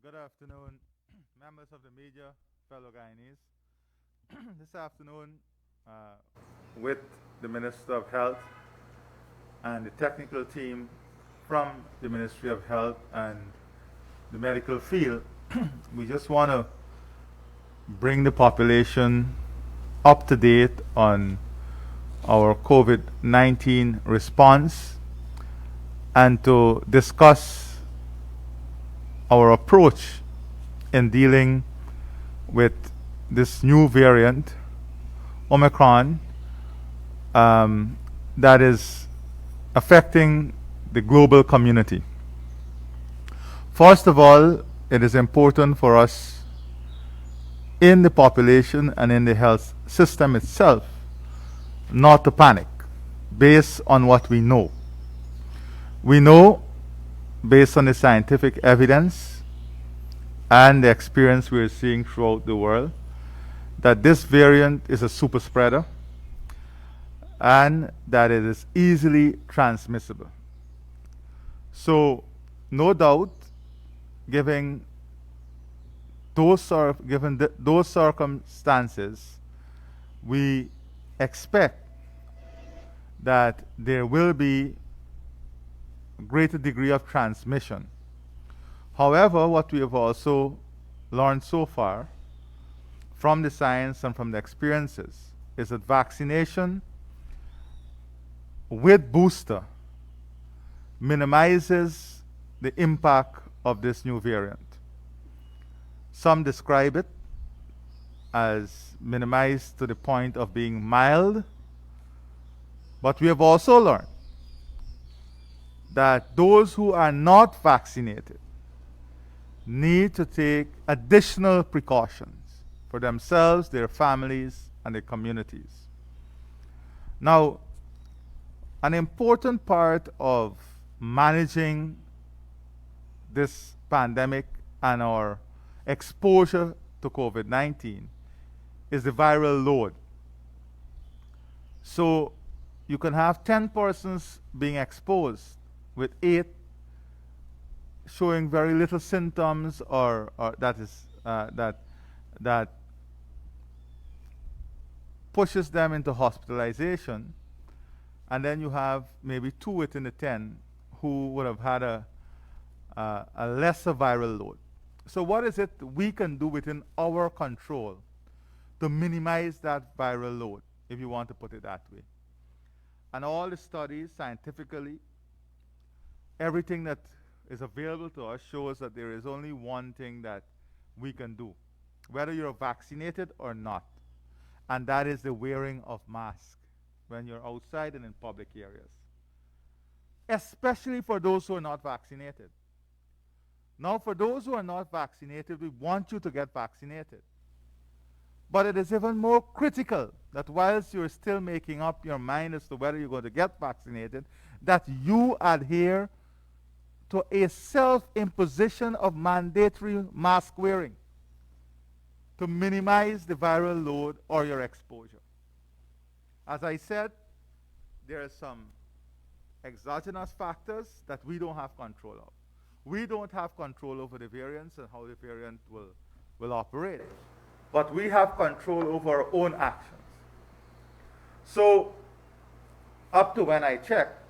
Good afternoon, members of the media, fellow Guyanese. This afternoon, uh, with the Minister of Health and the technical team from the Ministry of Health and the medical field, we just want to bring the population up to date on our COVID-19 response and to discuss our approach in dealing with this new variant, Omicron, that is affecting the global community. First of all, it is important for us in the population and in the health system itself not to panic based on what we know. We know, based on the scientific evidence and the experience we're seeing throughout the world, that this variant is a super spreader and that it is easily transmissible. So, no doubt, given those circumstances, we expect that there will be a greater degree of transmission. However, what we have also learned so far from the science and from the experiences is that vaccination with booster minimizes the impact of this new variant. Some describe it as minimized to the point of being mild, but we have also learned that those who are not vaccinated need to take additional precautions for themselves, their families, and their communities. Now, an important part of managing this pandemic and our exposure to COVID-19 is the viral load. So you can have 10 persons being exposed with 8 showing very little symptoms or that pushes them into hospitalization, and then you have maybe 2 within the 10 who would have had a lesser viral load. So what is it we can do within our control to minimize that viral load, if you want to put it that way? And all the studies scientifically, everything that is available to us shows that there is only one thing that we can do, whether you're vaccinated or not, and that is the wearing of masks when you're outside and in public areas, especially for those who are not vaccinated. Now, for those who are not vaccinated, we want you to get vaccinated. But it is even more critical that whilst you're still making up your mind as to whether you're going to get vaccinated, that you adhere to a self-imposition of mandatory mask wearing to minimize the viral load or your exposure. As I said, there are some exogenous factors that we don't have control of. We don't have control over the variants and how the variant will operate. But we have control over our own actions. So, up to when I checked,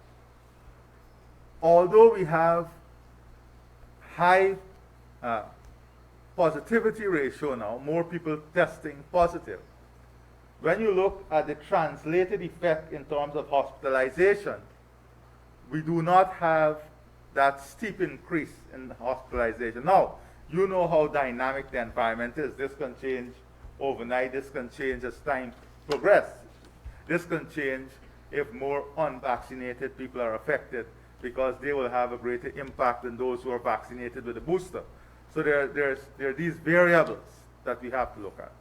although we have high positivity ratio now, more people testing positive, when you look at the translated effect in terms of hospitalization, we do not have that steep increase in hospitalization. Now, you know how dynamic the environment is. This can change overnight. This can change as time progresses. This can change if more unvaccinated people are affected, because they will have a greater impact than those who are vaccinated with a booster. So there are these variables that we have to look at.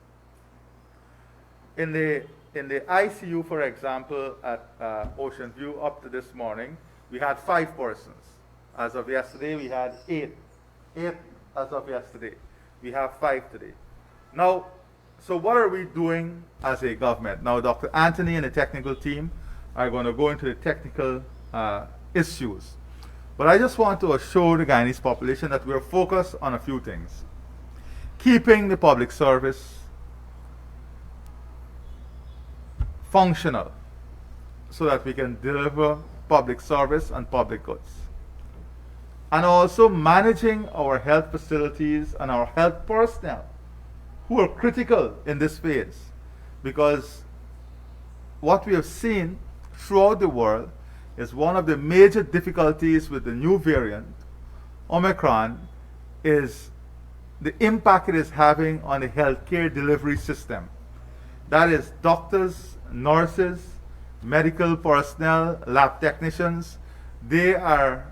In the ICU, for example, at Ocean View up to this morning, we had 5 persons. As of yesterday, we had 8. 8 as of yesterday. We have 5 today. Now, so what are we doing as a government? Now, Dr. Anthony and the technical team are going to go into the technical issues. But I just want to assure the Guyanese population that we're focused on a few things. Keeping the public service functional so that we can deliver public service and public goods. And also managing our health facilities and our health personnel who are critical in this phase, because what we have seen throughout the world is one of the major difficulties with the new variant, Omicron, is the impact it is having on the healthcare delivery system. That is doctors, nurses, medical personnel, lab technicians, they are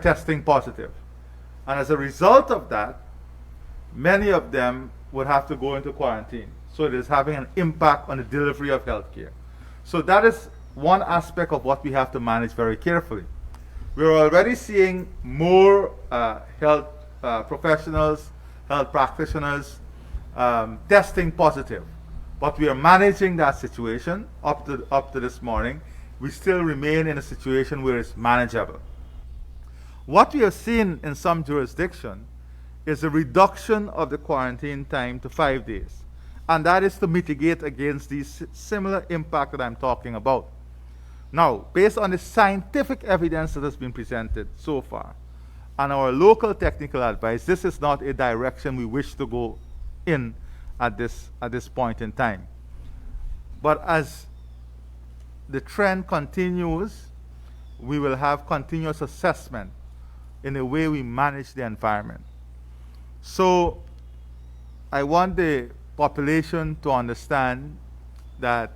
testing positive. And as a result of that, many of them would have to go into quarantine. So it is having an impact on the delivery of healthcare. So that is one aspect of what we have to manage very carefully. We're already seeing more health professionals, health practitioners testing positive. But we are managing that situation up to this morning. We still remain in a situation where it's manageable. What we have seen in some jurisdictions is a reduction of the quarantine time to 5 days. And that is to mitigate against these similar impact that I'm talking about. Now, based on the scientific evidence that has been presented so far, and our local technical advice, this is not a direction we wish to go in at this point in time. But as the trend continues, we will have continuous assessment in the way we manage the environment. So I want the population to understand that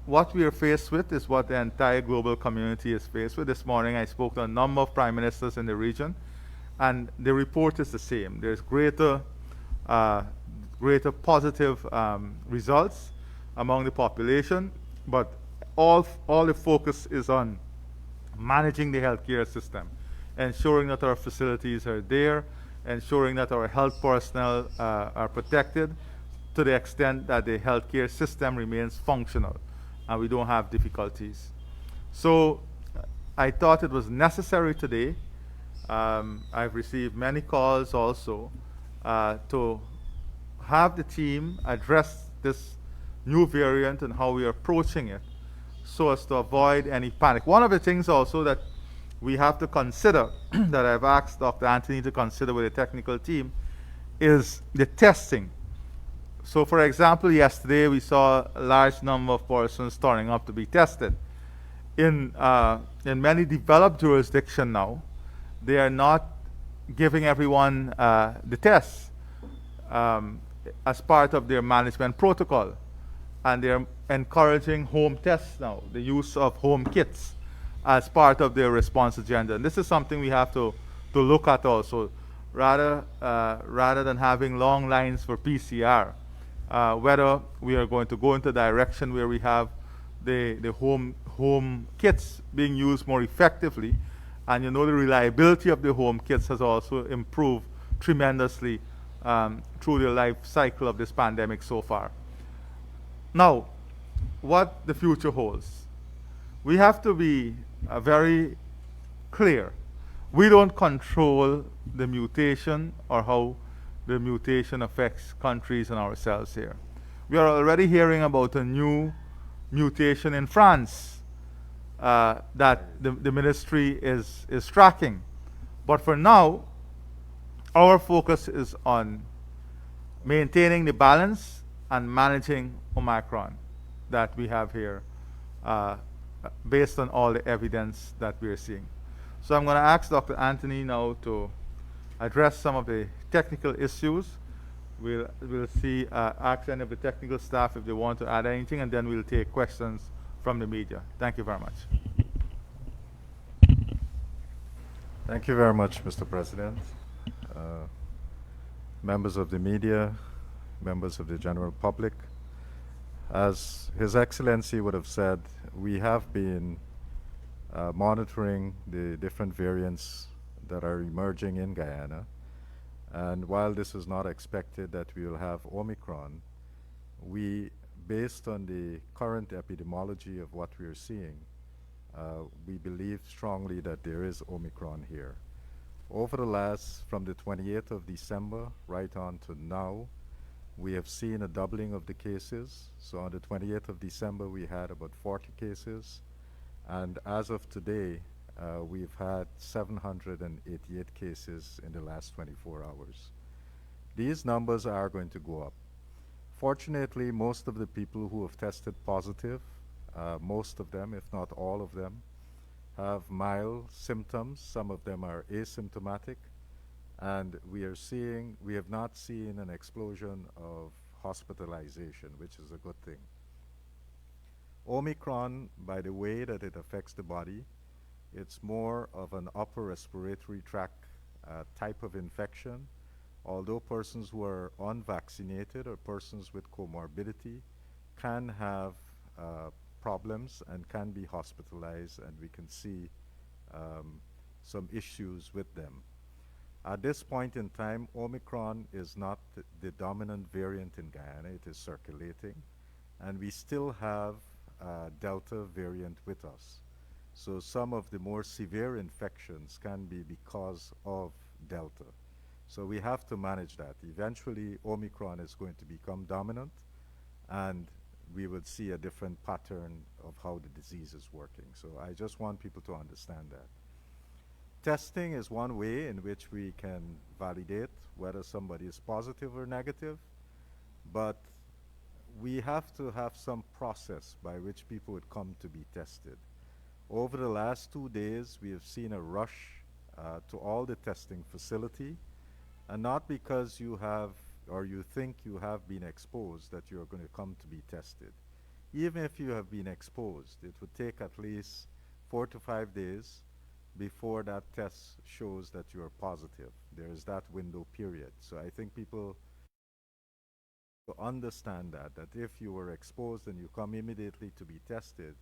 what we are faced with is what the entire global community is faced with. This morning I spoke to a number of prime ministers in the region, and the report is the same. There's greater positive results among the population, but all the focus is on managing the healthcare system, ensuring that our facilities are there, ensuring that our health personnel are protected to the extent that the healthcare system remains functional and we don't have difficulties. So I thought it was necessary today. I've received many calls also to have the team address this new variant and how we are approaching it so as to avoid any panic. One of the things also that we have to consider, that I've asked Dr. Anthony to consider with the technical team, is the testing. So for example, yesterday we saw a large number of persons turning up to be tested. In many developed jurisdictions now, they are not giving everyone the tests as part of their management protocol. And they're encouraging home tests now, the use of home kits as part of their response agenda. And this is something we have to look at also. Rather than having long lines for PCR, whether we are going to go into a direction where we have the home kits being used more effectively. And you know, the reliability of the home kits has also improved tremendously through the life cycle of this pandemic so far. Now, what the future holds. We have to be very clear. We don't control the mutation or how the mutation affects countries and ourselves here. We are already hearing about a new mutation in France that the ministry is tracking. But for now, our focus is on maintaining the balance and managing Omicron that we have here based on all the evidence that we are seeing. So I'm going to ask Dr. Anthony now to address some of the technical issues. We'll ask any of the technical staff if they want to add anything, and then we'll take questions from the media. Thank you very much. Thank you very much, Mr. President. Members of the media, members of the general public, as His Excellency would have said, we have been monitoring the different variants that are emerging in Guyana. And while this is not expected that we will have Omicron, we, based on the current epidemiology of what we are seeing, we believe strongly that there is Omicron here. Over the last, from the 28th of December right on to now, we have seen a doubling of the cases. So on the 28th of December, we had about 40 cases. And as of today, we've had 788 cases in the last 24 hours. These numbers are going to go up. Fortunately, most of the people who have tested positive, most of them, if not all of them, have mild symptoms. Some of them are asymptomatic. And we have not seen an explosion of hospitalization, which is a good thing. Omicron, by the way that it affects the body, it's more of an upper respiratory tract type of infection, although persons who are unvaccinated or persons with comorbidity can have problems and can be hospitalized, and we can see some issues with them. At this point in time, Omicron is not the dominant variant in Guyana. It is circulating, and we still have Delta variant with us. So some of the more severe infections can be because of Delta. So we have to manage that. Eventually, Omicron is going to become dominant, and we would see a different pattern of how the disease is working. So I just want people to understand that. Testing is one way in which we can validate whether somebody is positive or negative, but we have to have some process by which people would come to be tested. Over the last 2 days, we have seen a rush to all the testing facility, and not because you have or you think you have been exposed that you're going to come to be tested. Even if you have been exposed, it would take at least 4 to 5 days before that test shows that you are positive. There is that window period. So I think people to understand that if you were exposed and you come immediately to be tested,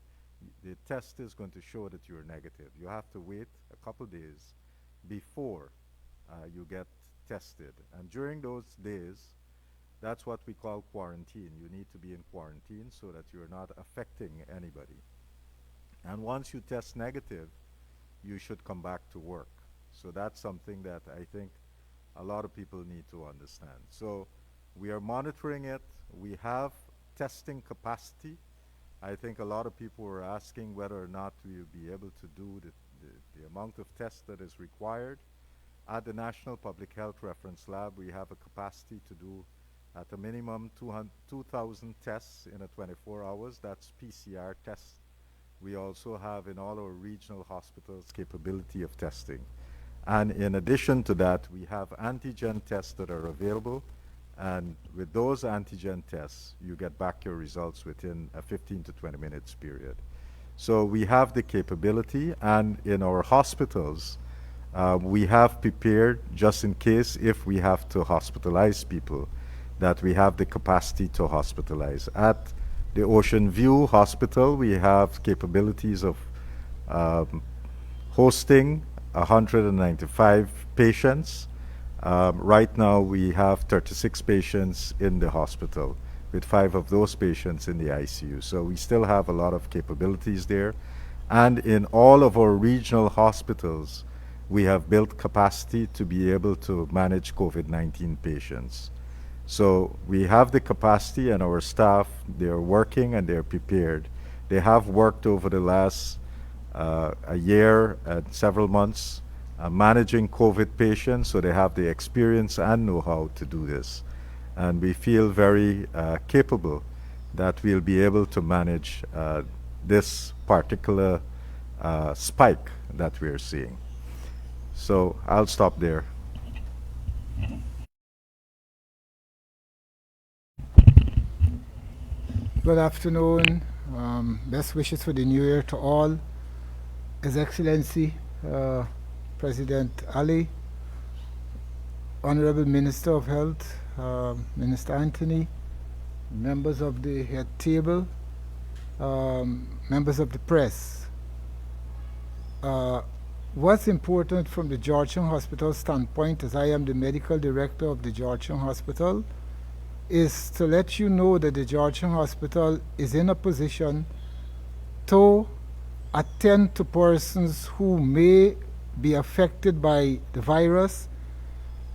the test is going to show that you're negative. You have to wait a couple days before you get tested. And during those days, that's what we call quarantine. You need to be in quarantine so that you're not affecting anybody. And once you test negative, you should come back to work. So that's something that I think a lot of people need to understand. So we are monitoring it. We have testing capacity. I think a lot of people were asking whether or not we will be able to do the amount of tests that is required. At the National Public Health Reference Lab, we have a capacity to do at a minimum 2,000 tests in a 24 hours. That's PCR tests. We also have in all our regional hospitals capability of testing. And in addition to that, we have antigen tests that are available. And with those antigen tests, you get back your results within a 15 to 20 minutes period. So we have the capability, and in our hospitals, we have prepared just in case if we have to hospitalize people, that we have the capacity to hospitalize. At the Ocean View Hospital, we have capabilities of hosting 195 patients. Right now, we have 36 patients in the hospital, with 5 of those patients in the ICU. So we still have a lot of capabilities there. And in all of our regional hospitals, we have built capacity to be able to manage COVID-19 patients. So we have the capacity, and our staff, they're working and they're prepared. They have worked over the last a year and several months managing COVID patients, so they have the experience and know-how to do this. And we feel very capable that we'll be able to manage this particular spike that we're seeing. So I'll stop there. Good afternoon. Best wishes for the new year to all. His Excellency, President Ali, Honorable Minister of Health, Minister Anthony, members of the head table, members of the press. What's important from the Georgetown Hospital standpoint, as I am the medical director of the Georgetown Hospital, is to let you know that the Georgetown Hospital is in a position to attend to persons who may be affected by the virus,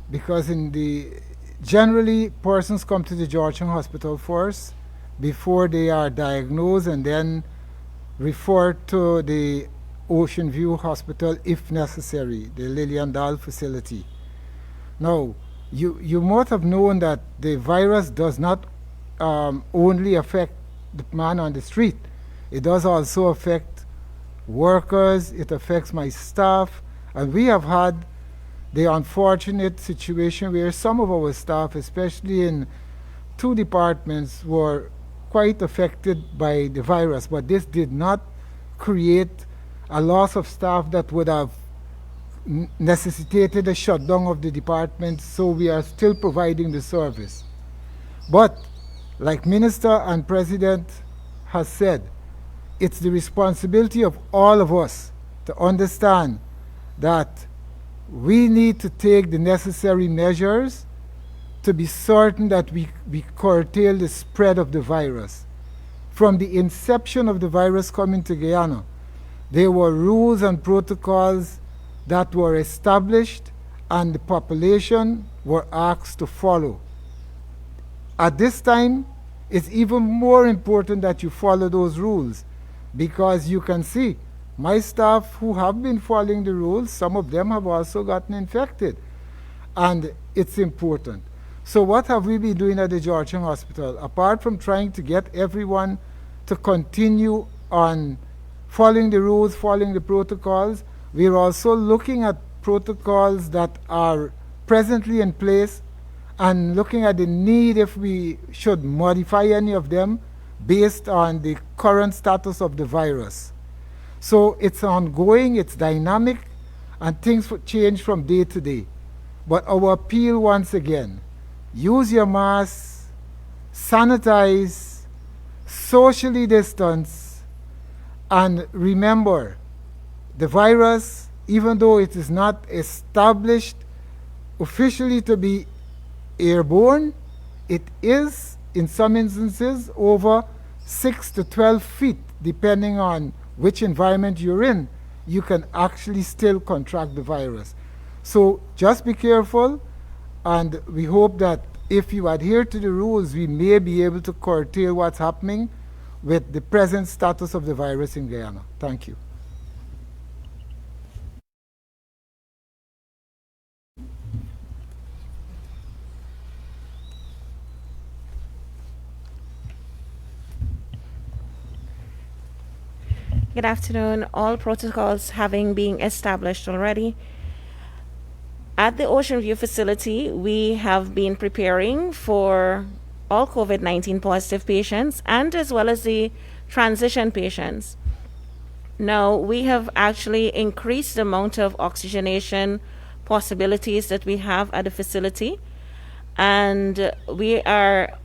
because generally persons come to the Georgetown Hospital first before they are diagnosed and then referred to the Ocean View Hospital if necessary, the Lillian Dahl facility. Now, you must have known that the virus does not only affect the man on the street. It does also affect workers, it affects my staff, and we have had the unfortunate situation where some of our staff, especially in 2 departments, were quite affected by the virus, but this did not create a loss of staff that would have necessitated a shutdown of the department, so we are still providing the service. But like Minister and President has said, it's the responsibility of all of us to understand that we need to take the necessary measures to be certain that we curtail the spread of the virus. From the inception of the virus coming to Guyana, there were rules and protocols that were established and the population were asked to follow. At this time, it's even more important that you follow those rules, because you can see my staff who have been following the rules, some of them have also gotten infected, and it's important. So what have we been doing at the Georgetown Hospital? Apart from trying to get everyone to continue on following the rules, following the protocols, we're also looking at protocols that are presently in place and looking at the need if we should modify any of them based on the current status of the virus. So it's ongoing, it's dynamic, and things change from day to day. But our appeal once again, use your mask, sanitize, socially distance, and remember, the virus, even though it is not established officially to be airborne, it is, in some instances, over 6 to 12 feet, depending on which environment you're in. You can actually still contract the virus. So just be careful, and we hope that if you adhere to the rules, we may be able to curtail what's happening with the present status of the virus in Guyana. Thank you. Good afternoon. All protocols having been established already. At the Ocean View facility, we have been preparing for all COVID-19 positive patients and as well as the transition patients. Now, we have actually increased the amount of oxygenation possibilities that we have at the facility, and we are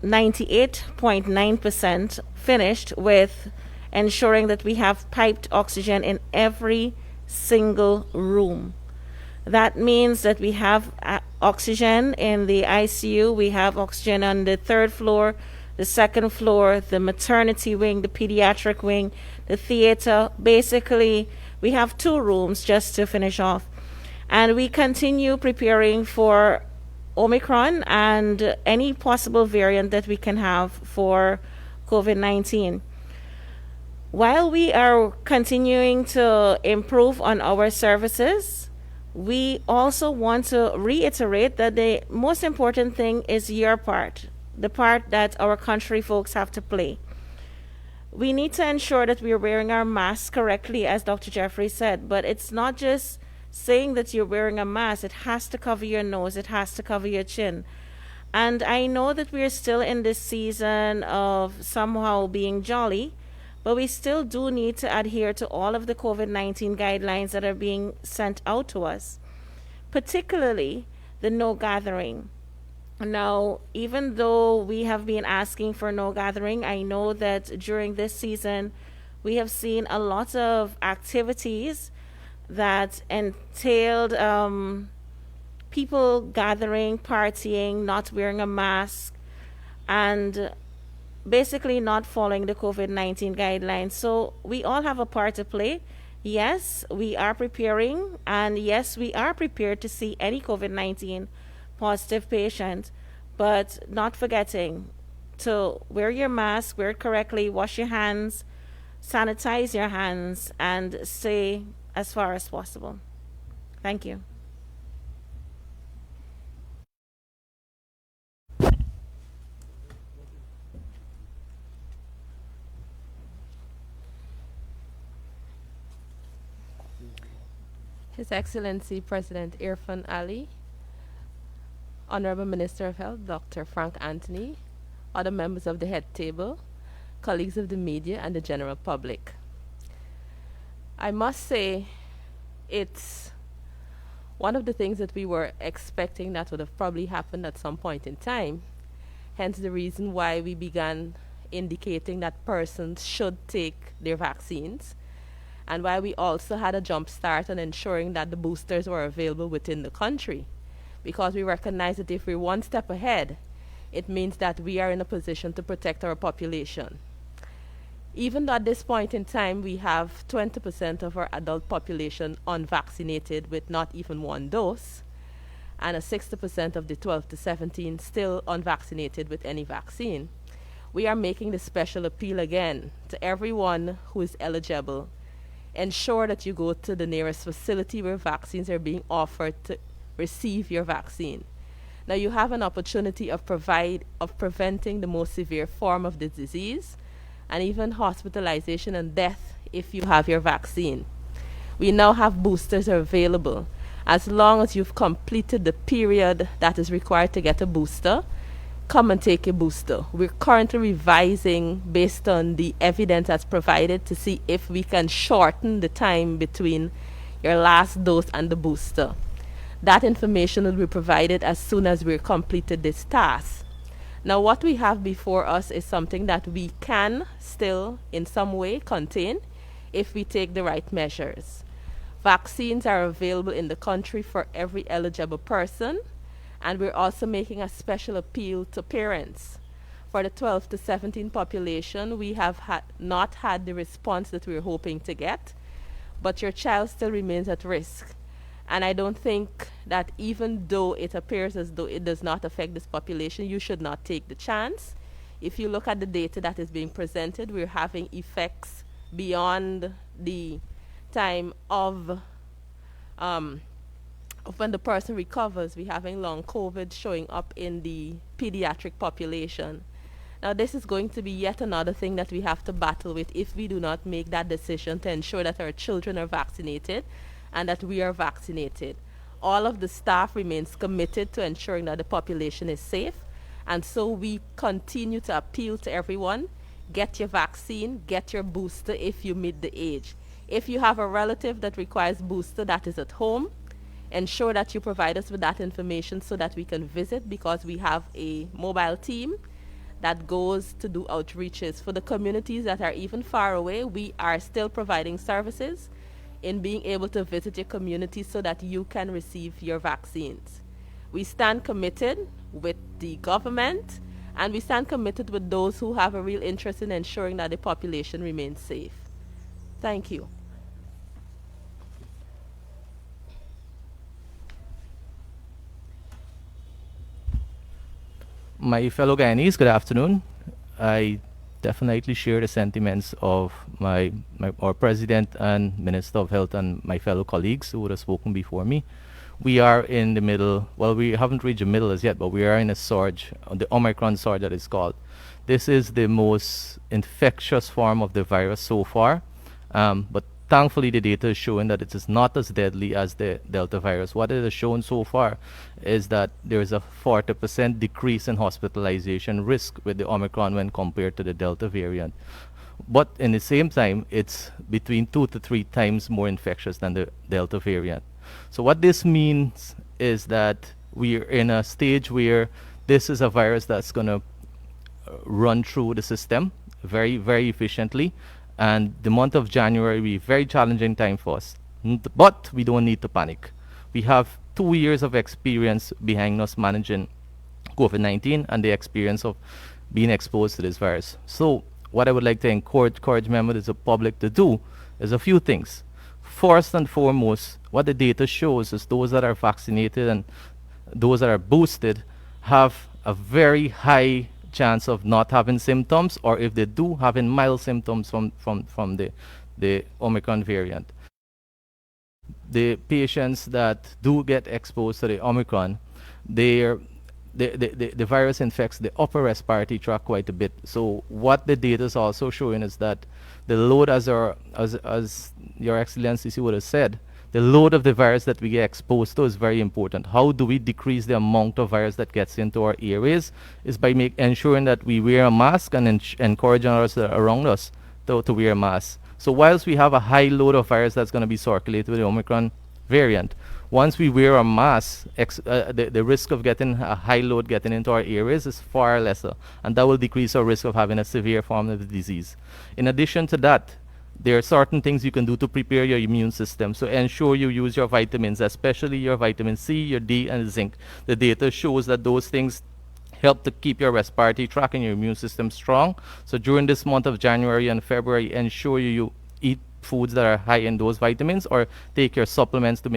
98.9% finished with ensuring that we have piped oxygen in every single room. That means that we have oxygen in the ICU, we have oxygen on the 3rd floor, the 2nd floor, the maternity wing, the pediatric wing, the theater. Basically, we have 2 rooms just to finish off. And we continue preparing for Omicron and any possible variant that we can have for COVID-19. While we are continuing to improve on our services, we also want to reiterate that the most important thing is your part, the part that our country folks have to play. We need to ensure that we're wearing our masks correctly, as Dr. Jeffrey said, but it's not just saying that you're wearing a mask. It has to cover your nose, it has to cover your chin. And I know that we're still in this season of somehow being jolly, but we still do need to adhere to all of the COVID-19 guidelines that are being sent out to us, particularly the no gathering. Now, even though we have been asking for no gathering, I know that during this season we have seen a lot of activities that entailed people gathering, partying, not wearing a mask, and basically not following the COVID-19 guidelines. So we all have a part to play. Yes, we are preparing, and yes, we are prepared to see any COVID-19 positive patient, but not forgetting to wear your mask, wear it correctly, wash your hands, sanitize your hands, and stay as far as possible. Thank you. His Excellency President Irfaan Ali, Honorable Minister of Health Dr. Frank Anthony, other members of the head table, colleagues of the media, and the general public. I must say, it's one of the things that we were expecting that would have probably happened at some point in time, hence the reason why we began indicating that persons should take their vaccines, and why we also had a jump start on ensuring that the boosters were available within the country, because we recognize that if we're one step ahead, it means that we are in a position to protect our population. Even though at this point in time we have 20% of our adult population unvaccinated with not even one dose, and a 60% of the 12 to 17 still unvaccinated with any vaccine, we are making the special appeal again to everyone who is eligible. Ensure that you go to the nearest facility where vaccines are being offered to receive your vaccine. Now you have an opportunity of preventing the most severe form of the disease, and even hospitalization and death if you have your vaccine. We now have boosters available. As long as you've completed the period that is required to get a booster, come and take a booster. We're currently revising based on the evidence that's provided to see if we can shorten the time between your last dose and the booster. That information will be provided as soon as we're completed this task. Now what we have before us is something that we can still in some way contain if we take the right measures. Vaccines are available in the country for every eligible person, and we're also making a special appeal to parents. For the 12 to 17 population, we have not had the response that we're hoping to get, but your child still remains at risk. And I don't think that even though it appears as though it does not affect this population, you should not take the chance. If you look at the data that is being presented, we're having effects beyond the time of when the person recovers. We're having long COVID showing up in the pediatric population. Now this is going to be yet another thing that we have to battle with if we do not make that decision to ensure that our children are vaccinated and that we are vaccinated. All of the staff remains committed to ensuring that the population is safe, and so we continue to appeal to everyone, get your vaccine, get your booster if you meet the age. If you have a relative that requires booster that is at home, ensure that you provide us with that information so that we can visit, because we have a mobile team that goes to do outreaches. For the communities that are even far away, we are still providing services in being able to visit your community so that you can receive your vaccines. We stand committed with the government, and we stand committed with those who have a real interest in ensuring that the population remains safe. Thank you. My fellow Guyanese, good afternoon. I definitely share the sentiments of our President and Minister of Health and my fellow colleagues who would have spoken before me. We are in the middle, well, we haven't reached the middle as yet, but we are in a surge, the Omicron surge that is called. This is the most infectious form of the virus so far, but thankfully the data is showing that it is not as deadly as the Delta virus. What it has shown so far is that there is a 40% decrease in hospitalization risk with the Omicron when compared to the Delta variant. But in the same time, it's between 2 to 3 times more infectious than the Delta variant. So what this means is that we're in a stage where this is a virus that's going to run through the system very, very efficiently. And the month of January will be a very challenging time for us. But we don't need to panic. We have 2 years of experience behind us managing COVID-19 and the experience of being exposed to this virus. So what I would like to encourage members of the public to do is a few things. First and foremost, what the data shows is those that are vaccinated and those that are boosted have a very high chance of not having symptoms, or if they do, having mild symptoms from the Omicron variant. The patients that do get exposed to the Omicron, the virus infects the upper respiratory tract quite a bit. So what the data is also showing is that the load, as Your Excellency would have said, the load of the virus that we get exposed to is very important. How do we decrease the amount of virus that gets into our airways? Is by ensuring that we wear a mask and encouraging others that are around us to wear a mask. So whilst we have a high load of virus that's going to be circulated with the Omicron variant, once we wear a mask, the risk of getting a high load getting into our areas is far lesser, and that will decrease our risk of having a severe form of the disease. In addition to that, there are certain things you can do to prepare your immune system. So ensure you use your vitamins, especially your vitamin C, your D, and zinc. The data shows that those things help to keep your respiratory tract and your immune system strong. So during this month of January and February, ensure you eat foods that are high in those vitamins, or take your supplements to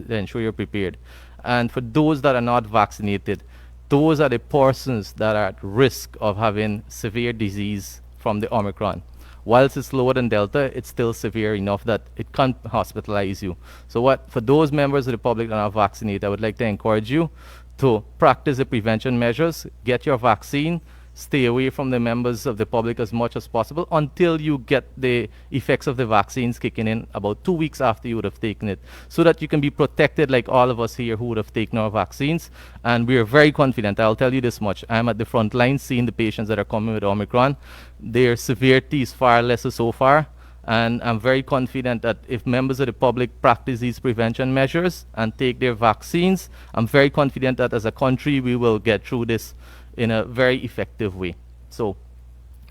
ensure you're prepared. And for those that are not vaccinated, those are the persons that are at risk of having severe disease from the Omicron. Whilst it's lower than Delta, it's still severe enough that it can't hospitalize you. So for those members of the public that are vaccinated, I would like to encourage you to practice the prevention measures, get your vaccine, stay away from the members of the public as much as possible until you get the effects of the vaccines kicking in about 2 weeks after you would have taken it, so that you can be protected like all of us here who would have taken our vaccines. And we are very confident. I'll tell you this much. I'm at the front line seeing the patients that are coming with Omicron. Their severity is far lesser so far. And I'm very confident that if members of the public practice these prevention measures and take their vaccines, I'm very confident that as a country we will get through this in a very effective way. So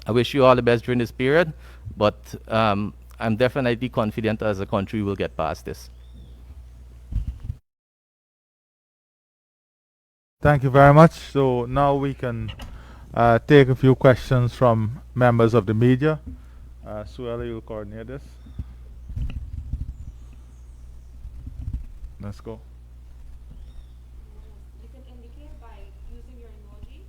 I wish you all the best during this period, but I'm definitely confident as a country we'll get past this. Thank you very much. So now we can take a few questions from members of the media. Suella, you'll coordinate this. Let's go. You can indicate by using your emoji.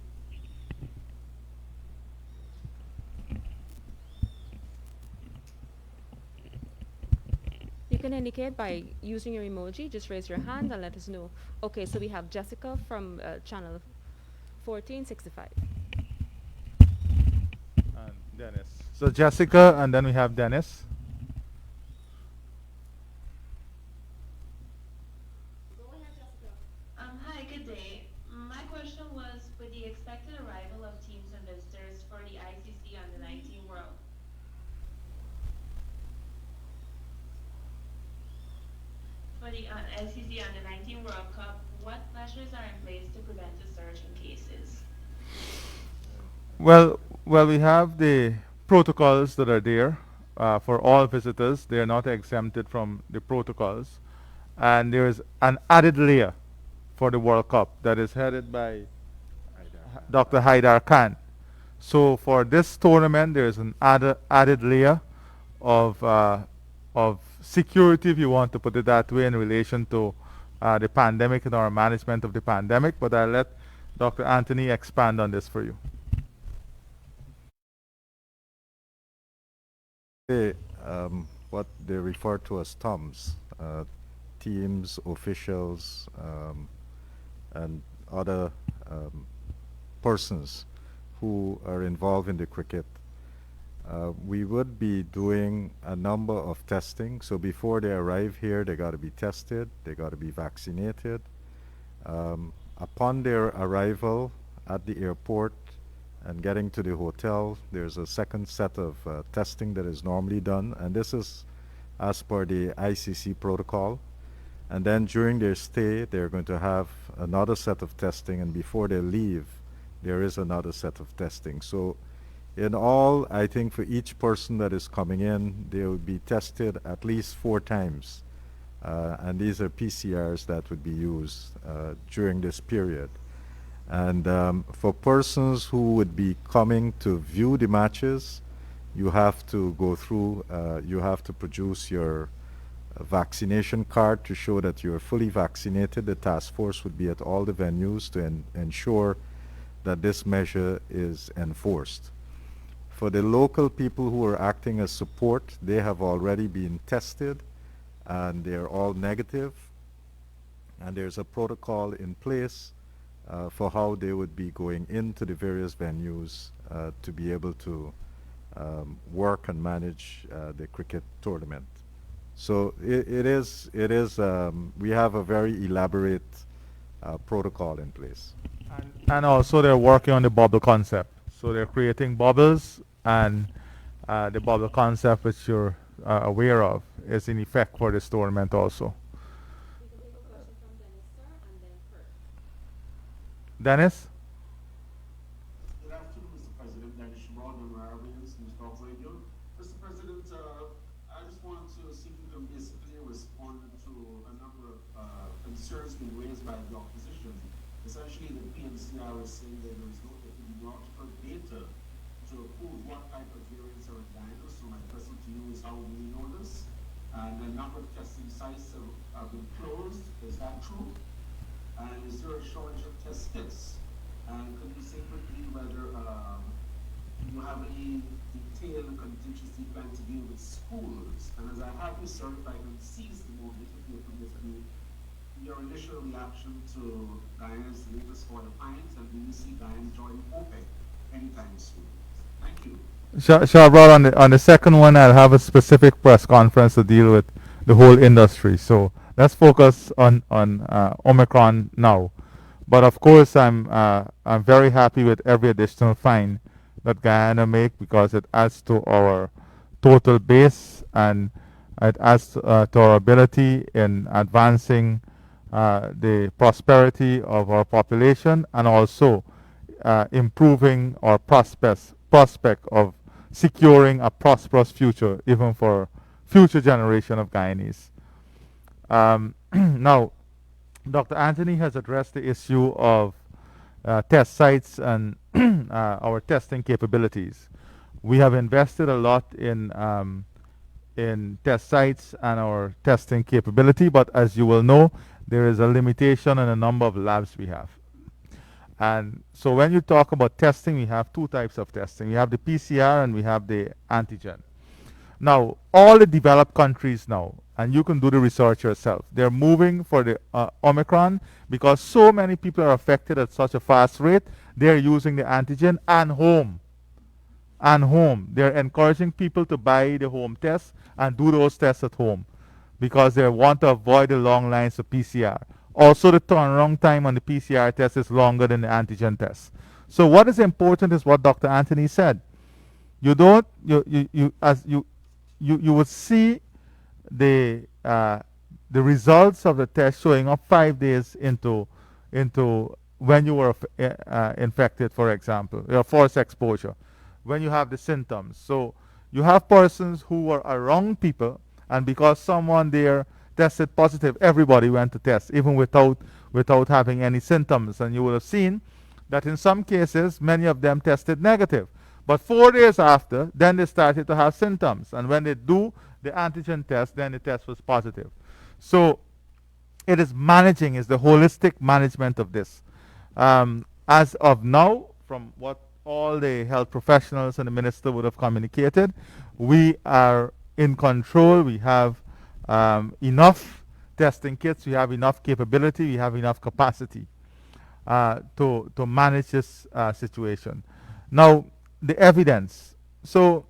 You can indicate by using your emoji. Just raise your hand and let us know. Okay, so we have Jessica from channel 1465. And Dennis. So Jessica, and then we have Dennis. Hi, good day. My question was, with the expected arrival of teams and visitors for the ICC Under-19 World, ICC Under-19 World Cup, what measures are in place to prevent a surge in cases? Well, we have the protocols that are there for all visitors. They are not exempted from the protocols. And there is an added layer for the World Cup that is headed by Dr. Haidar Khan. So for this tournament, there is an added layer of security, if you want to put it that way, in relation to the pandemic and our management of the pandemic. But I'll let Dr. Anthony expand on this for you. What they refer to as TOMs, teams, officials, and other persons who are involved in the cricket. We would be doing a number of testing. So before they arrive here, they got to be tested, they got to be vaccinated. Upon their arrival at the airport and getting to the hotel, there's a second set of testing that is normally done, and this is as per the ICC protocol. And then during their stay, they're going to have another set of testing, and before they leave, there is another set of testing. So in all, I think for each person that is coming in, they will be tested at least 4 times. And these are PCRs that would be used during this period. And for persons who would be coming to view the matches, you have to go through, you have to produce your vaccination card to show that you're fully vaccinated. The task force would be at all the venues to ensure that this measure is enforced. For the local people who are acting as support, they have already been tested and they're all negative, and there's a protocol in place for how they would be going into the various venues to be able to work and manage the cricket tournament. So we have a very elaborate protocol in place. And also they're working on the bubble concept. So they're creating bubbles, and the bubble concept, which you're aware of, is in effect for this tournament also. Dennis? Good afternoon, Mr. President. Dennis Shimon, Arabians, News Talk Radio. Mr. President, I just want to see if you can basically respond to a number of concerns being raised by the opposition. Essentially, the PNCR is saying that there is no epidemiological data to prove what type of variants are in Guyana. So my question to you is, how will we know this? And a number of testing sites have been closed. Is that true? And is there a shortage of test kits? And could you say quickly whether you have any detailed contingency plan to deal with schools? And as I have you, sir, if I can seize the moment, if you permit me, your initial reaction to Guyana's latest order fines, and do you see Guyana joining OPEC anytime soon? Thank you. Shahbad, on the second one, I'll have a specific press conference to deal with the whole industry. So let's focus on Omicron now. But of course, I'm very happy with every additional fine that Guyana make, because it adds to our total base, and it adds to our ability in advancing the prosperity of our population, and also improving our prospect of securing a prosperous future, even for future generation of Guyanese. Now, Dr. Anthony has addressed the issue of test sites and our testing capabilities. We have invested a lot in test sites and our testing capability, but as you will know, there is a limitation in the number of labs we have. And so when you talk about testing, we have two types of testing. We have the PCR and we have the antigen. Now, all the developed countries now, and you can do the research yourself, they're moving for the Omicron, because so many people are affected at such a fast rate. They're using the antigen and home. They're encouraging people to buy the home tests and do those tests at home, because they want to avoid the long lines of PCR. Also, the turnaround time on the PCR test is longer than the antigen test. So what is important is what Dr. Anthony said. You would see the results of the test showing up 5 days into when you were infected, for example, your forced exposure, when you have the symptoms. So you have persons who were around people, and because someone there tested positive, everybody went to test, even without having any symptoms. And you will have seen that in some cases, many of them tested negative. But 4 days after, then they started to have symptoms. And when they do the antigen test, then the test was positive. So it is the holistic management of this. As of now, from what all the health professionals and the minister would have communicated, we are in control. We have enough testing kits, we have enough capability, we have enough capacity to manage this situation. Now, the evidence. So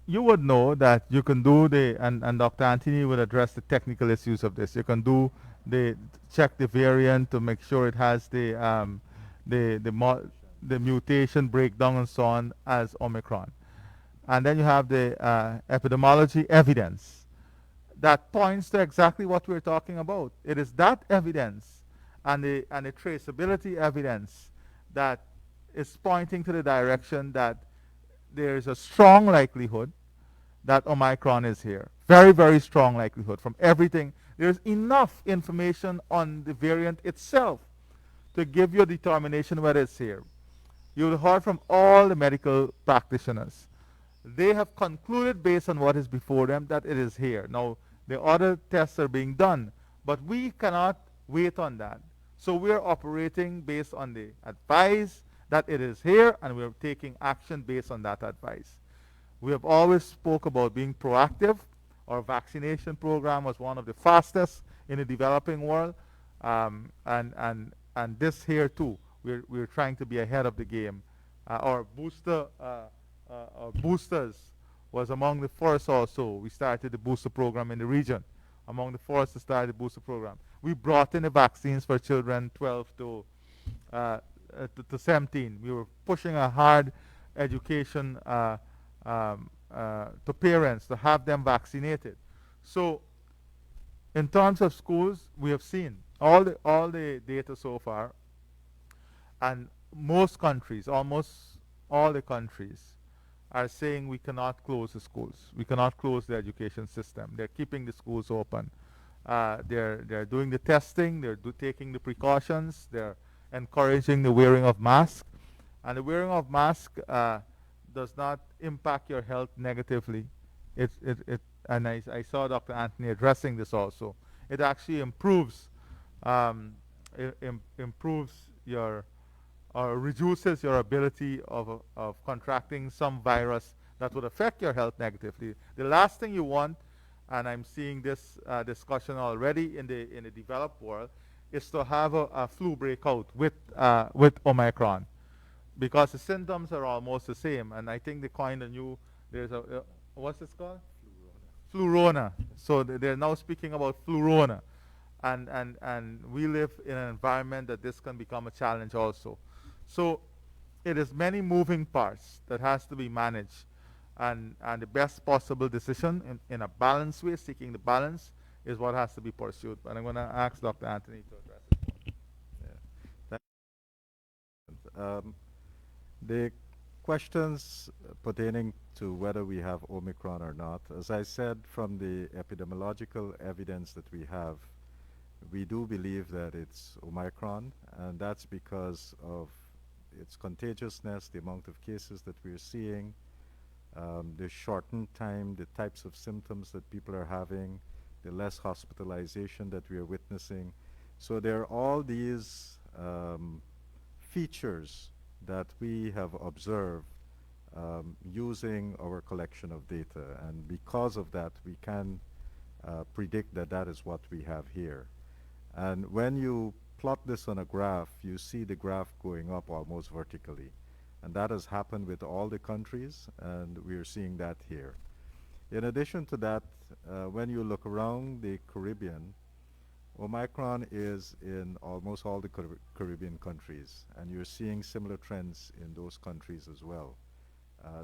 you would know that you can do and Dr. Anthony will address the technical issues of this. You can do check the variant to make sure it has the mutation breakdown and so on as Omicron. And then you have the epidemiology evidence that points to exactly what we're talking about. It is that evidence and the traceability evidence that is pointing to the direction that there is a strong likelihood that Omicron is here. Very, very strong likelihood from everything. There's enough information on the variant itself to give you a determination whether it's here. You will hear from all the medical practitioners. They have concluded based on what is before them that it is here. Now, the other tests are being done, but we cannot wait on that. So we're operating based on the advice that it is here, and we're taking action based on that advice. We have always spoke about being proactive. Our vaccination program was one of the fastest in the developing world, and this here too. We're trying to be ahead of the game. Our boosters was among the first also. We started the booster program in the region. Among the first to start the booster program. We brought in the vaccines for children 12 to 17. We were pushing a hard education to parents to have them vaccinated. So in terms of schools, we have seen all the data so far, and most countries, almost all the countries, are saying we cannot close the schools. We cannot close the education system. They're keeping the schools open. They're doing the testing. They're taking the precautions. They're encouraging the wearing of masks. And the wearing of masks does not impact your health negatively. And I saw Dr. Anthony addressing this also. It actually improves improves your or reduces your ability of contracting some virus that would affect your health negatively. The last thing you want, and I'm seeing this discussion already in the developed world, is to have a flu breakout with Omicron, because the symptoms are almost the same. And I think they coined a new, there's a what's this called? Flurona. So they're now speaking about flurona, and we live in an environment that this can become a challenge also. So it is many moving parts that has to be managed, and the best possible decision in a balanced way, seeking the balance, is what has to be pursued. And I'm going to ask Dr. Anthony to address it. The questions pertaining to whether we have Omicron or not, as I said, from the epidemiological evidence that we have, we do believe that it's Omicron, and that's because of its contagiousness, the amount of cases that we're seeing, the shortened time, the types of symptoms that people are having, the less hospitalization that we are witnessing. So there are all these features that we have observed using our collection of data, and because of that we can predict that that is what we have here. And when you plot this on a graph, you see the graph going up almost vertically, and that has happened with all the countries, and we are seeing that here. In addition to that, when you look around the Caribbean, Omicron is in almost all the Caribbean countries, and you're seeing similar trends in those countries as well.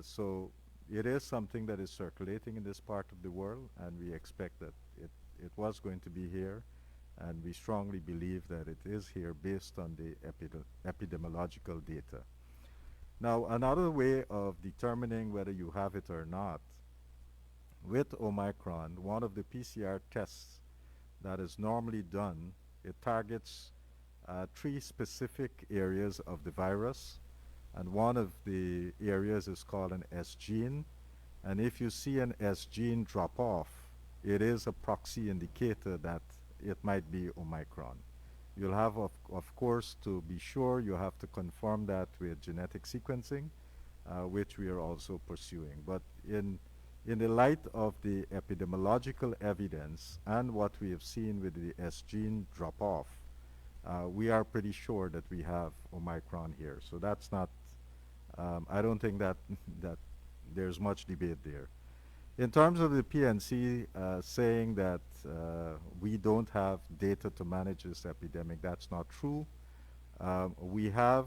So it is something that is circulating in this part of the world, and we expect that it was going to be here, and we strongly believe that it is here based on the epidemiological data. Now, another way of determining whether you have it or not, with Omicron, one of the PCR tests that is normally done, it targets 3 specific areas of the virus, and one of the areas is called an S gene, and if you see an S gene drop off, it is a proxy indicator that it might be Omicron. You'll have, of course, to be sure, you have to confirm that with genetic sequencing, which we are also pursuing. But in the light of the epidemiological evidence and what we have seen with the S gene drop off, we are pretty sure that we have Omicron here. So that's not, I don't think that there's much debate there. In terms of the PNC saying that we don't have data to manage this epidemic, that's not true. We have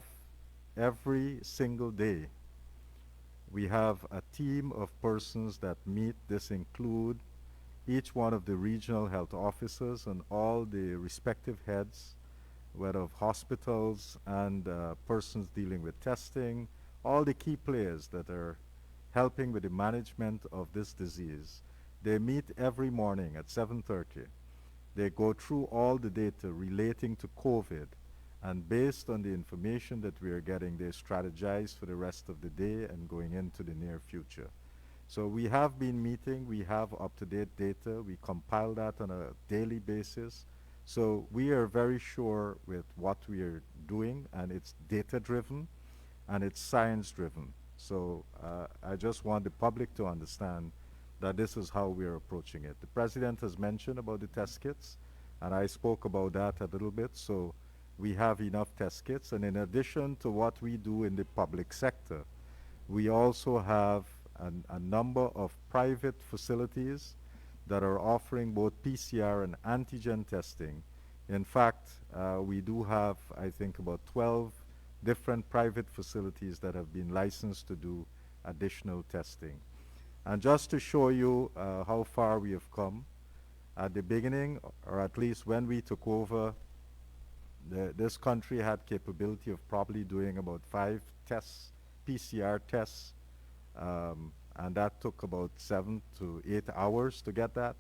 every single day, we have a team of persons that meet. This include each one of the regional health officers and all the respective heads, whether of hospitals and persons dealing with testing, all the key players that are helping with the management of this disease. They meet every morning at 7:30. They go through all the data relating to COVID, And based on the information that we are getting, they strategize for the rest of the day and going into the near future. So we have been meeting, we have up-to-date data, we compile that on a daily basis. So we are very sure with what we are doing, and it's data-driven and it's science-driven. So I just want the public to understand that this is how we are approaching it. The President has mentioned about the test kits, and I spoke about that a little bit. So we have enough test kits, and in addition to what we do in the public sector, we also have a number of private facilities that are offering both PCR and antigen testing. In fact, we do have, I think, about 12 different private facilities that have been licensed to do additional testing. And just to show you how far we have come, at the beginning, or at least when we took over, this country had capability of probably doing about 5 tests, PCR tests, and that took about 7 to 8 hours to get that.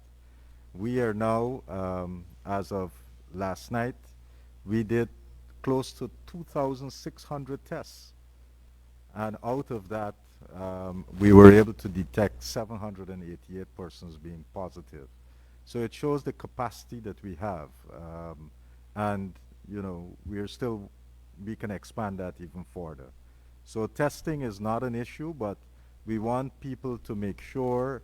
We are now, as of last night, we did close to 2,600 tests. And out of that, we were able to detect 788 persons being positive. So it shows the capacity that we have. And, you know, we can expand that even further. So testing is not an issue, but we want people to make sure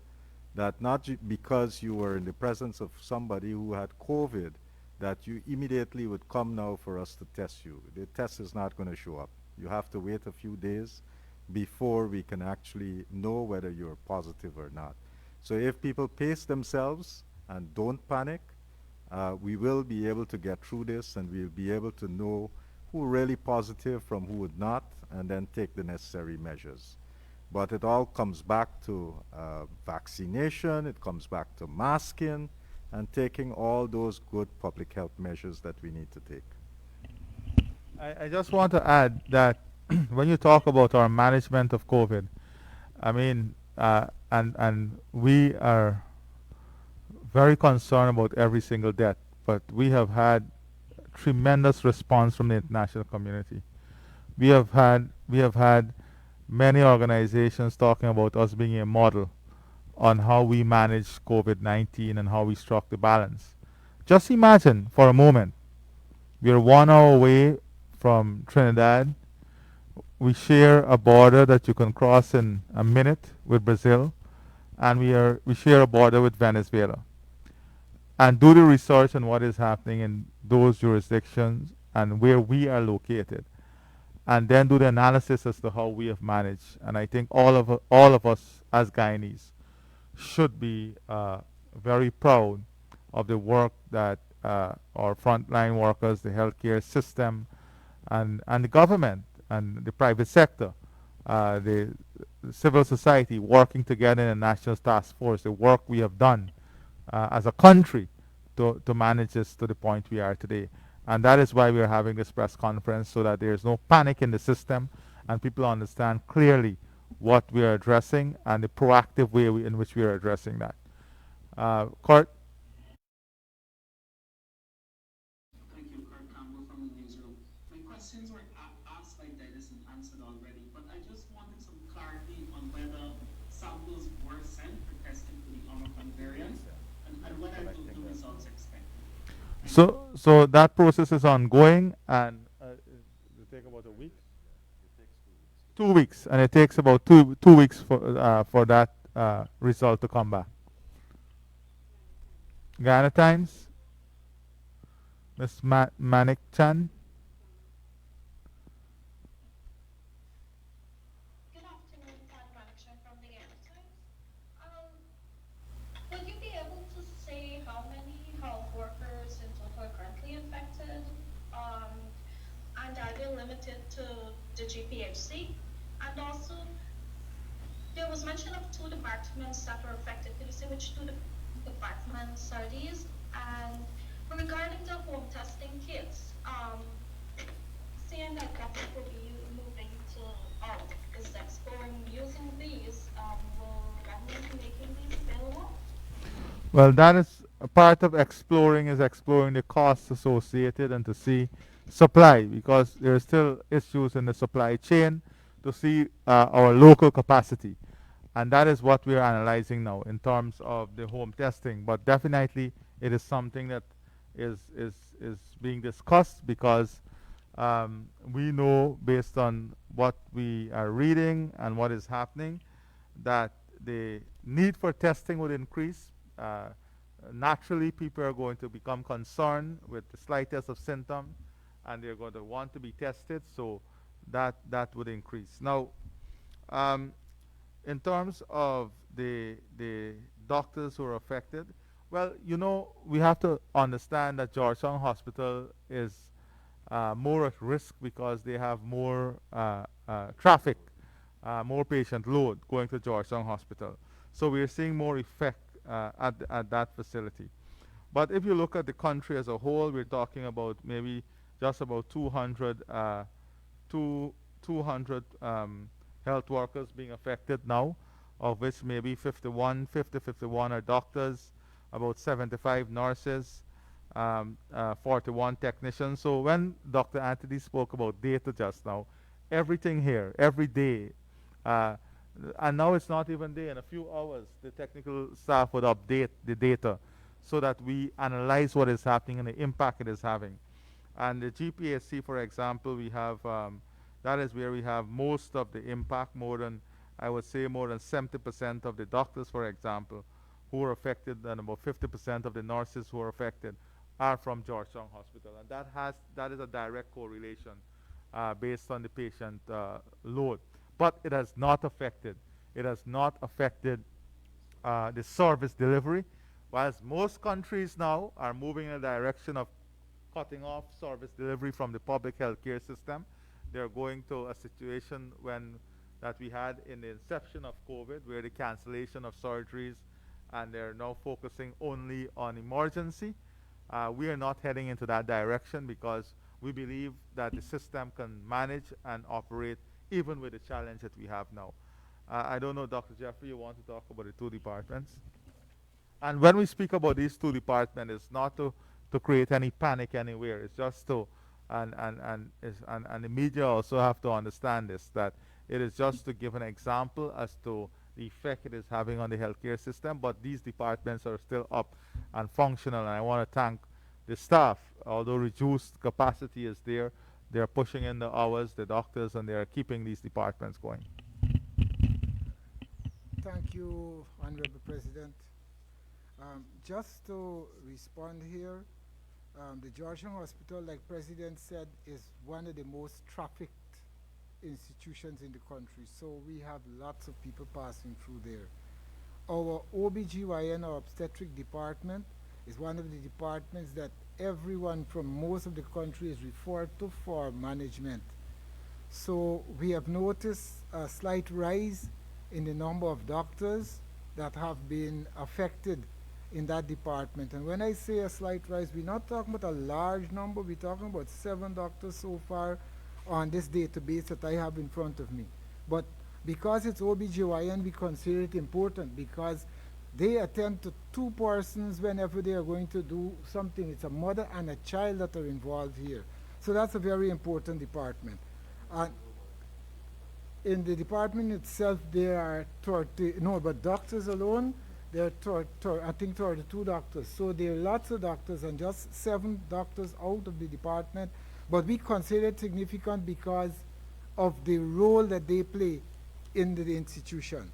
that not because you were in the presence of somebody who had COVID, that you immediately would come now for us to test you. The test is not going to show up. You have to wait a few days before we can actually know whether you're positive or not. So if people pace themselves and don't panic, we will be able to get through this, and we'll be able to know who really positive from who would not, and then take the necessary measures. But it all comes back to vaccination, it comes back to masking, and taking all those good public health measures that we need to take. I just want to add that when you talk about our management of COVID, I mean, and we are very concerned about every single death, but we have had tremendous response from the international community. We have had many organizations talking about us being a model on how we manage COVID-19 and how we struck the balance. Just imagine for a moment, we are 1 hour away from Trinidad. We share a border that you can cross in a minute with Brazil, and we share a border with Venezuela. And do the research on what is happening in those jurisdictions and where we are located, and then do the analysis as to how we have managed. And I think all of us as Guyanese should be very proud of the work that our frontline workers, the healthcare system, and the government and the private sector, the civil society working together in a national task force, the work we have done as a country to manage this to the point we are today. And that is why we are having this press conference, so that there is no panic in the system and people understand clearly what we are addressing and the proactive way in which we are addressing that. Kurt? Thank you, Kurt Campbell from the newsroom. My questions were asked by Dennis and answered already, but I just wanted some clarity on whether samples were sent for testing for the Omicron variant, and when are the results expected? So that process is ongoing, and it will take about a week. 2 weeks, and it takes about two weeks for that result to come back. Guyana Times, Ms. Manik Chan. Good afternoon, Tan Manakshan from the Guyana Times. Will you be able to say how many health workers in total are currently infected? And are they limited to the GPHC? And also, there was mention of 2 departments that were affected. Could you say which 2 departments are these? And regarding the home testing kits, seeing that government will be moving to, is exploring using these, will government be making these available? Well, that is a part of exploring the costs associated, and to see supply, because there are still issues in the supply chain, to see our local capacity. And that is what we are analyzing now in terms of the home testing. But definitely it is something that is being discussed, because we know, based on what we are reading and what is happening, that the need for testing would increase. Naturally, people are going to become concerned with the slightest of symptom, and they're going to want to be tested, so that would increase. Now, um, in terms of the doctors who are affected, well, you know, we have to understand that Georgetown Hospital is more at risk because they have more traffic, more patient load going to Georgetown Hospital. So we're seeing more effect at that facility. But if you look at the country as a whole, we're talking about maybe just about 200 health workers being affected now, of which maybe 51 are doctors, about 75 nurses, 41 technicians. So when Dr. Anthony spoke about data just now, everything here, every day, uh, and now it's not even day, in a few hours, the technical staff would update the data so that we analyze what is happening and the impact it is having. And the GPAC, for example, we have, that is where we have most of the impact, more than, I would say, more than 70% of the doctors, for example, who are affected, and about 50% of the nurses who are affected are from Georgetown Hospital. And that is a direct correlation based on the patient load. But it has not affected the service delivery, whilst most countries now are moving in a direction of cutting off service delivery from the public healthcare system. They're going to a situation that we had in the inception of COVID, where the cancellation of surgeries, and they're now focusing only on emergency. We are not heading into that direction, because we believe that the system can manage and operate even with the challenge that we have now. I don't know, Dr. Jeffrey, you want to talk about the two departments? And when we speak about these two departments, it's not to create any panic anywhere. It's just to, and the media also have to understand this, that it is just to give an example as to the effect it is having on the healthcare system. But these departments are still up and functional, and I want to thank the staff. Although reduced capacity is there, they're pushing in the hours, the doctors, and they're keeping these departments going. Thank you, Honorable President. Just to respond here, the Georgetown Hospital, like President said, is one of the most trafficked institutions in the country. So we have lots of people passing through there. Our OBGYN, our obstetric department, is one of the departments that everyone from most of the country is referred to for management. So we have noticed a slight rise in the number of doctors that have been affected in that department. And when I say a slight rise, we're not talking about a large number. We're talking about 7 doctors so far on this database that I have in front of me. But because it's OBGYN, we consider it important, because they attend to 2 persons whenever they are going to do something. It's a mother and a child that are involved here. So that's a very important department. And in the department itself, there are 30, no, but doctors alone, there are I think 32 doctors. So there are lots of doctors, and just 7 doctors out of the department. But we consider it significant because of the role that they play in the institution.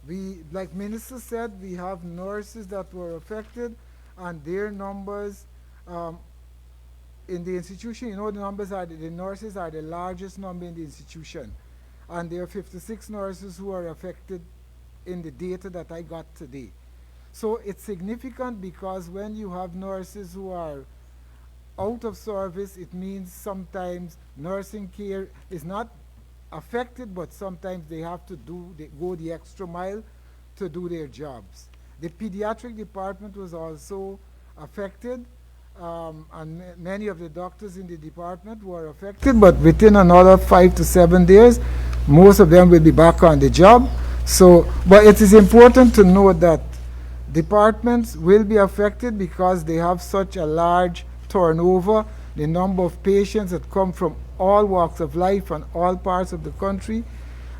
We, like Minister said, we have nurses that were affected, and their numbers in the institution, you know, the nurses are the largest number in the institution. And there are 56 nurses who are affected in the data that I got today. So it's significant, because when you have nurses who are out of service, it means sometimes nursing care is not affected, but sometimes they have to go the extra mile to do their jobs. The pediatric department was also affected, and many of the doctors in the department were affected, but within another 5 to 7 days, most of them will be back on the job. So, but it is important to note that departments will be affected because they have such a large turnover. the number of patients that come from all walks of life and all parts of the country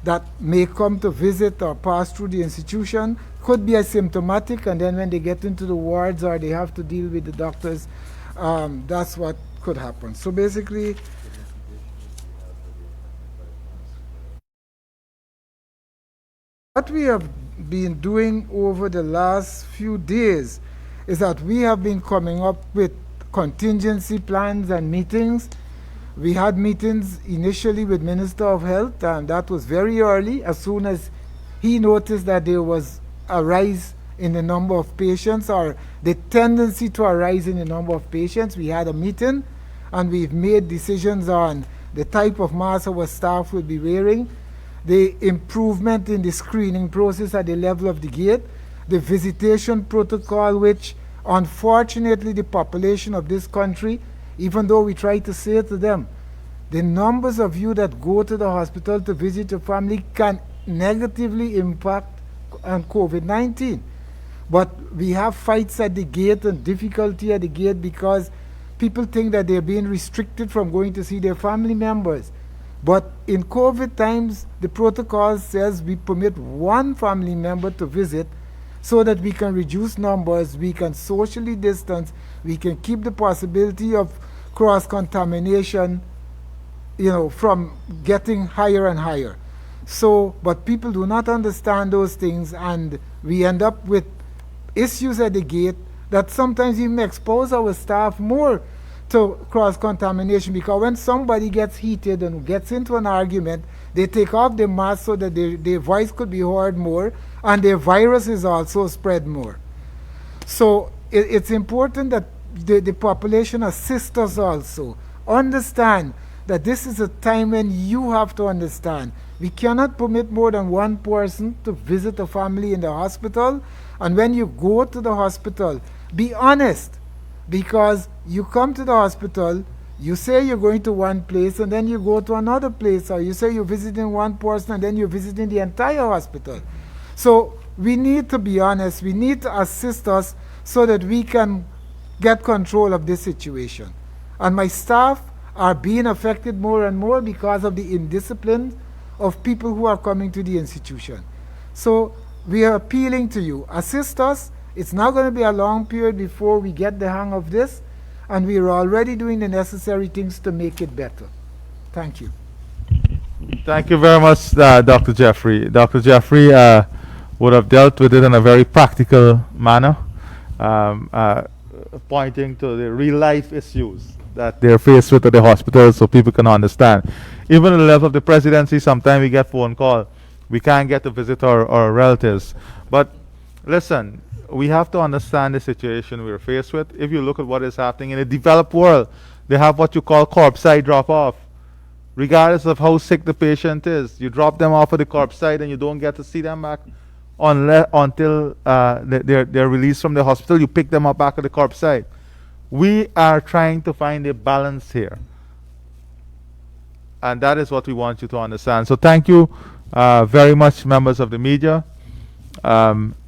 that may come to visit or pass through the institution could be asymptomatic, and then when they get into the wards or they have to deal with the doctors, that's what could happen. So basically, what we have been doing over the last few days is that we have been coming up with contingency plans and meetings. We had meetings initially with Minister of Health, and that was very early. As soon as he noticed that there was a rise in the number of patients, or the tendency to a rise in the number of patients, we had a meeting, and we've made decisions on the type of mask our staff will be wearing, the improvement in the screening process at the level of the gate, the visitation protocol, which unfortunately the population of this country, even though we try to say to them, the numbers of you that go to the hospital to visit your family can negatively impact on COVID-19. But we have fights at the gate and difficulty at the gate because people think that they're being restricted from going to see their family members. But in COVID times, the protocol says we permit one family member to visit so that we can reduce numbers, we can socially distance, we can keep the possibility of cross-contamination, from getting higher and higher. So, but people do not understand those things, and we end up with issues at the gate that sometimes even expose our staff more to cross-contamination, because when somebody gets heated and gets into an argument, they take off their mask so that their voice could be heard more, and their virus is also spread more. So it's important that the population assist us also. Understand that this is a time when you have to understand. We cannot permit more than one person to visit a family in the hospital, and when you go to the hospital, be honest. Because you come to the hospital, you say you're going to one place and then you go to another place, or you say you're visiting one person and then you're visiting the entire hospital. So we need to be honest, we need to assist us so that we can get control of this situation. And my staff are being affected more and more because of the indiscipline of people who are coming to the institution. So we are appealing to you, assist us. It's not going to be a long period before we get the hang of this, and we are already doing the necessary things to make it better. Thank you. Thank you very much, Dr. Jeffrey. Dr. Jeffrey would have dealt with it in a very practical manner, pointing to the real-life issues that they're faced with at the hospital so people can understand. Even at the level of the presidency, sometimes we get phone call. We can't get to visit our relatives. But listen, we have to understand the situation we're faced with. If you look at what is happening in the developed world, they have what you call curbside drop-off. Regardless of how sick the patient is, you drop them off at the curbside and you don't get to see them back until they're released from the hospital. You pick them up back at the curbside. We are trying to find a balance here. And that is what we want you to understand. So thank you very much, members of the media.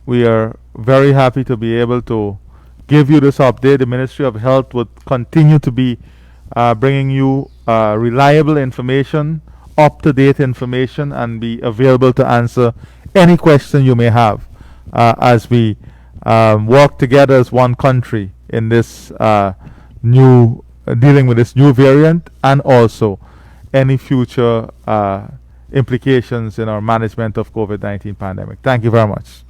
We are very happy to be able to give you this update. The Ministry of Health would continue to be bringing you reliable information, up-to-date information, and be available to answer any question you may have as we work together as one country in this dealing with this new variant, and also any future implications in our management of COVID-19 pandemic. Thank you very much.